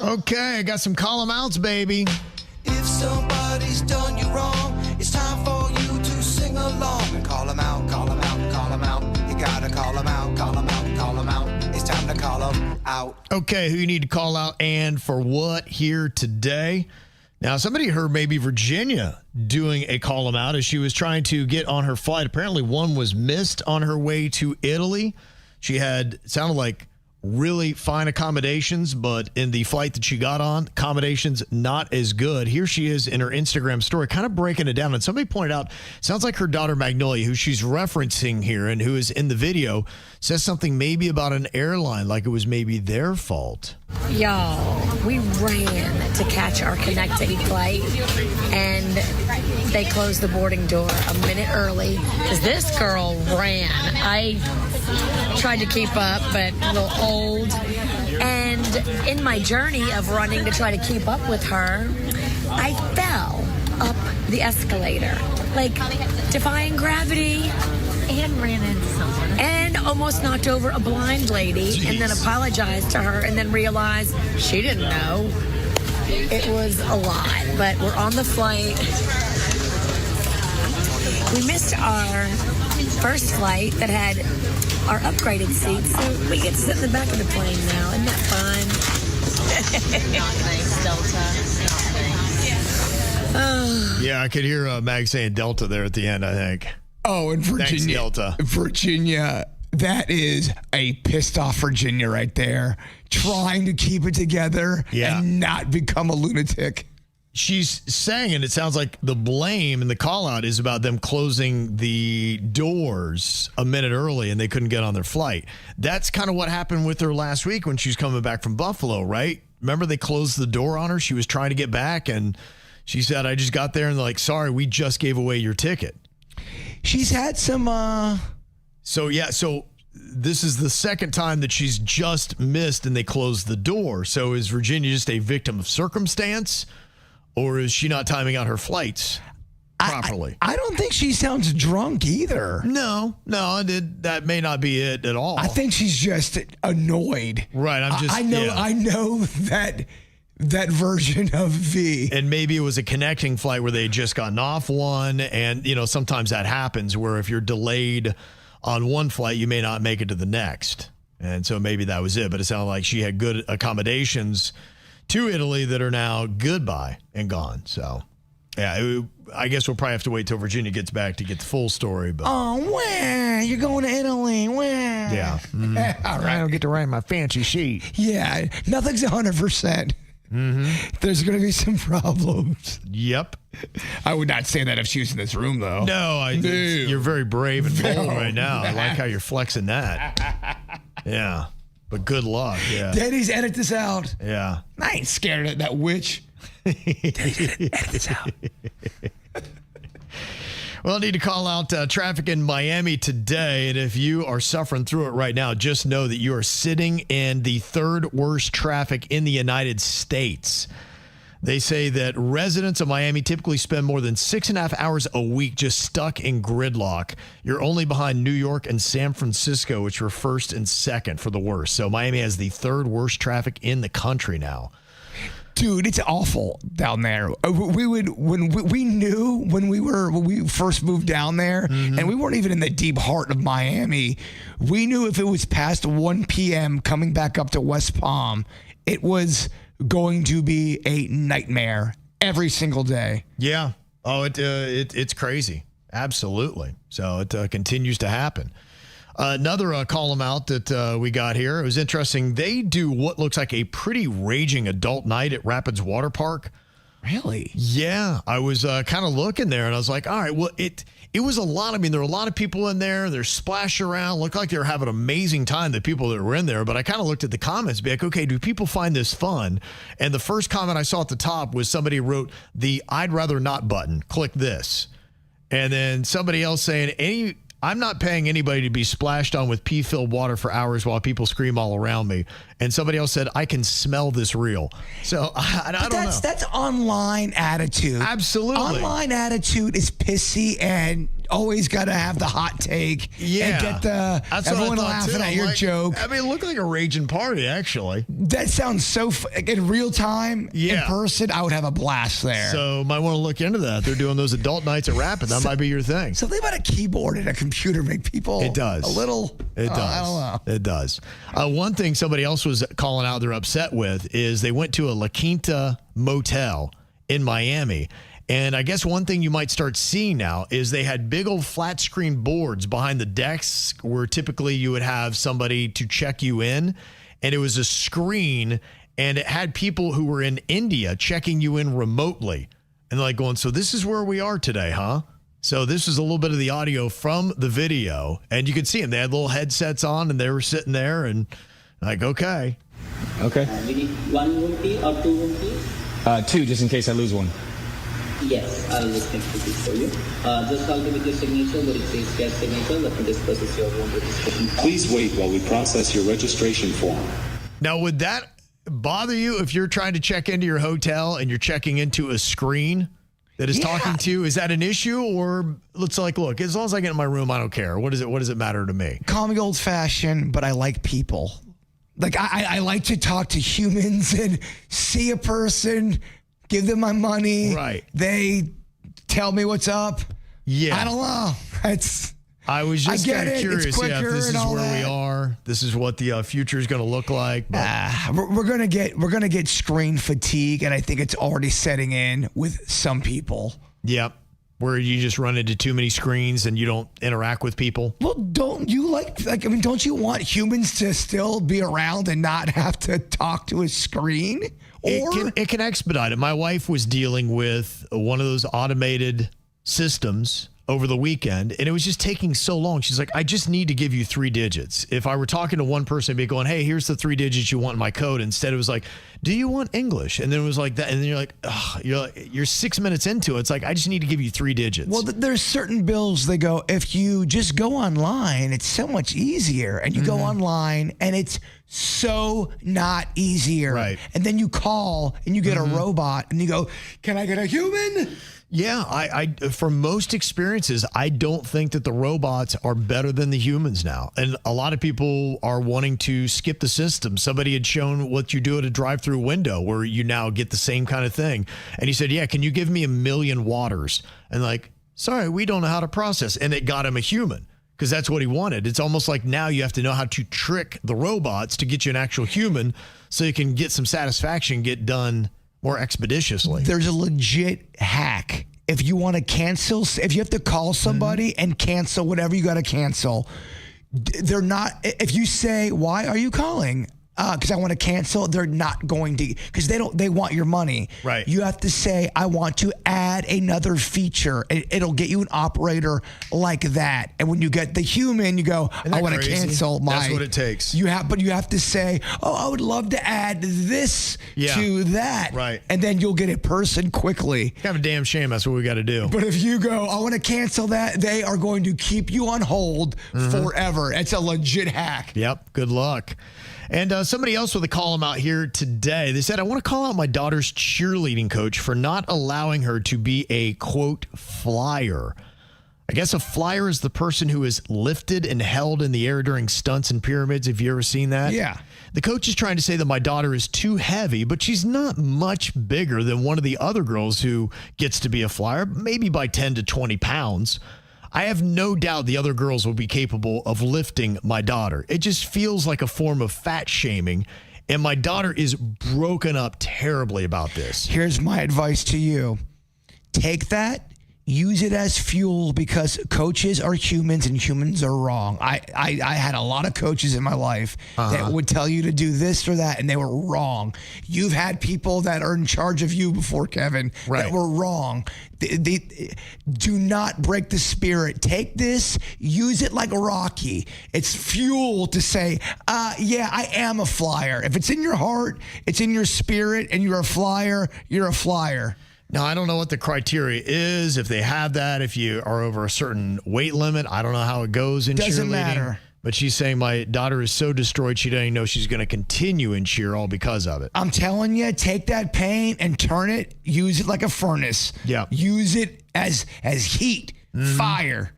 Okay, I got some call 'em outs, baby. If somebody's done you wrong, it's time for you to sing along and call them out, call them out, call them out. You gotta call them out, call them out, call them out. It's time to call them out. Okay, who you need to call out and for what here today? Now, somebody heard maybe Virginia doing a call 'em out as she was trying to get on her flight. Apparently, one was missed on her way to Italy. She had, it sounded like, really fine accommodations, but in the flight that she got on, accommodations not as good. Here she is in her Instagram story, kind of breaking it down. And somebody pointed out, sounds like her daughter Magnolia, who she's referencing here and who is in the video, says something maybe about an airline, like it was maybe their fault. Y'all, we ran to catch our connecting flight, and they closed the boarding door a minute early because this girl ran. I tried to keep up, but a little old. And in my journey of running to try to keep up with her, I fell up the escalator, like defying gravity. And ran into someone. And almost knocked over a blind lady. Jeez. And then apologized to her and then realized she didn't know it was a lie. But we're on the flight. We missed our first flight that had our upgraded seats, so we get to sit in the back of the plane now. Isn't that fun? Not nice, Delta. Not nice. Yeah, I could hear Mag saying Delta there at the end, I think. Oh, and Thanks, Virginia. Delta. Virginia, that is a pissed off Virginia right there, trying to keep it together and not become a lunatic. She's saying, and it sounds like the blame and the call out is about them closing the doors a minute early and they couldn't get on their flight. That's kind of what happened with her last week when she was coming back from Buffalo, right? Remember they closed the door on her? She was trying to get back and she said, I just got there and they're like, sorry, we just gave away your ticket. She's had some, So this is the second time that she's just missed and they closed the door. So is Virginia just a victim of circumstance or is she not timing out her flights properly? I don't think she sounds drunk either. No, that may not be it at all. I think she's just annoyed. Right, I know that version of V. And maybe it was a connecting flight where they had just gotten off one. And, sometimes that happens where if you're delayed on one flight, you may not make it to the next. And so maybe that was it. But it sounded like she had good accommodations to Italy that are now goodbye and gone. So, yeah, I guess we'll probably have to wait till Virginia gets back to get the full story. But Where? You're going to Italy? Where? yeah. All right. I don't get to write my fancy sheet. Yeah, nothing's 100%. There's going to be some problems. Yep. I would not say that if she was in this room, though. No, you're very brave and bold right now. I like how you're flexing that. Yeah. But good luck. Yeah. Daddy's edit this out. Yeah. I ain't scared of that witch. Daddy's edit this out. Well, I need to call out traffic in Miami today. And if you are suffering through it right now, just know that you are sitting in the third worst traffic in the United States. They say that residents of Miami typically spend more than 6.5 hours a week just stuck in gridlock. You're only behind New York and San Francisco, which were first and second for the worst. So Miami has the third worst traffic in the country now. Dude, it's awful down there. When we first moved down there, and we weren't even in the deep heart of Miami. We knew if it was past 1 p.m. coming back up to West Palm, it was going to be a nightmare every single day. Yeah. Oh, it's crazy. Absolutely. So it continues to happen. Another call them out that we got here. It was interesting. They do what looks like a pretty raging adult night at Rapids Water Park. Really? Yeah. I was kind of looking there and I was like, all right, well, it was a lot. I mean, there were a lot of people in there. They're splashing around. Looked like they were having an amazing time, the people that were in there. But I kind of looked at the comments, be like, okay, do people find this fun? And the first comment I saw at the top was somebody wrote the I'd rather not button. Click this. And then somebody else saying, I'm not paying anybody to be splashed on with pee-filled water for hours while people scream all around me. And somebody else said, I can smell this real. So I don't know. That's online attitude. Absolutely. Online attitude is pissy and always got to have the hot take and get That's what I everyone thought, laughing too. at I'm your like, joke. I mean, it looked like a raging party, actually. That sounds so in real time, in Yeah. person, I would have a blast there. So might want to look into that. They're doing those adult nights at Rapid. That might be your thing. Something about a keyboard and a computer make people It does. a little. It does. I don't know. It does. One thing somebody else was calling out they're upset with is they went to a La Quinta motel in Miami. And I guess one thing you might start seeing now is they had big old flat screen boards behind the decks where typically you would have somebody to check you in. And it was a screen and it had people who were in India checking you in remotely. And like going, so this is where we are today, huh? So this is a little bit of the audio from the video, and you could see them. They had little headsets on, and they were sitting there, and like, okay. Okay. We need 1 room key or 2 room keys? 2, just in case I lose one. Yes, I'll just make the keys for you. Just help me with your signature, where it says guest signature. Let me just process your room registration. Please wait while we process your registration form. Now, would that bother you if you're trying to check into your hotel and you're checking into a screen that is talking to you? Is that an issue, or it's like, look, as long as I get in my room, I don't care. What does it matter to me? Call me old fashioned, but I like people. Like I like to talk to humans and see a person, give them my money. Right. They tell me what's up. Yeah. I don't know. I was just get kind of it. It's curious. If quicker this is and all where we that. are. This is what the future is going to look like. But we're gonna get screen fatigue, and I think it's already setting in with some people. Yep. Where you just run into too many screens and you don't interact with people. Well, don't you don't you want humans to still be around and not have to talk to a screen? Or It can expedite it. My wife was dealing with one of those automated systems over the weekend, and it was just taking so long. She's like, I just need to give you 3 digits. If I were talking to one person, I'd be going, hey, here's the 3 digits you want in my code. Instead, it was like, do you want English? And then it was like that. And then you're like, ugh, you're 6 minutes into it. It's like, I just need to give you 3 digits. well, there's certain bills they go, if you just go online, it's so much easier. And you go online and it's so not easier. Right. And then you call and you get a robot and you go, can I get a human? Yeah, I for most experiences, I don't think that the robots are better than the humans now. And a lot of people are wanting to skip the system. Somebody had shown what you do at a drive-through window where you now get the same kind of thing. And he said, yeah, can you give me 1 million waters? And like, sorry, we don't know how to process. And it got him a human because that's what he wanted. It's almost like now you have to know how to trick the robots to get you an actual human so you can get some satisfaction, get done more expeditiously. There's a legit hack. If you want to cancel, if you have to call somebody and cancel whatever you got to cancel, they're not, if you say, why are you calling? Because I want to cancel, they're not going to, because they want your money. Right. You have to say, I want to add another feature. It'll get you an operator like that. And when you get the human, you go, Isn't I that want to crazy? cancel my. That's what it takes. But you have to say, oh, I would love to add this to that. Right. And then you'll get a person quickly. Kind of a damn shame. That's what we got to do. But if you go, I want to cancel that, they are going to keep you on hold forever. It's a legit hack. Yep. Good luck. And somebody else with a call him out here today. They said, I want to call out my daughter's cheerleading coach for not allowing her to be a, quote, flyer. I guess a flyer is the person who is lifted and held in the air during stunts and pyramids. Have you ever seen that? Yeah. The coach is trying to say that my daughter is too heavy, but she's not much bigger than one of the other girls who gets to be a flyer, maybe by 10 to 20 pounds. I have no doubt the other girls will be capable of lifting my daughter. It just feels like a form of fat shaming, and my daughter is broken up terribly about this. Here's my advice to you. Take that, use it as fuel, because coaches are humans and humans are wrong. I had a lot of coaches in my life that would tell you to do this or that, and they were wrong. You've had people that are in charge of you before, Kevin, that were wrong. They do not break the spirit. Take this, use it like a Rocky. It's fuel to say, yeah, I am a flyer. If it's in your heart, it's in your spirit, and you're a flyer, you're a flyer. Now, I don't know what the criteria is, if they have that, if you are over a certain weight limit. I don't know how it goes in Doesn't cheerleading. matter. But she's saying my daughter is so destroyed she doesn't even know she's going to continue in cheer all because of it. I'm telling you, take that pain and turn it, use it like a furnace. Yeah. Use it as heat, fire.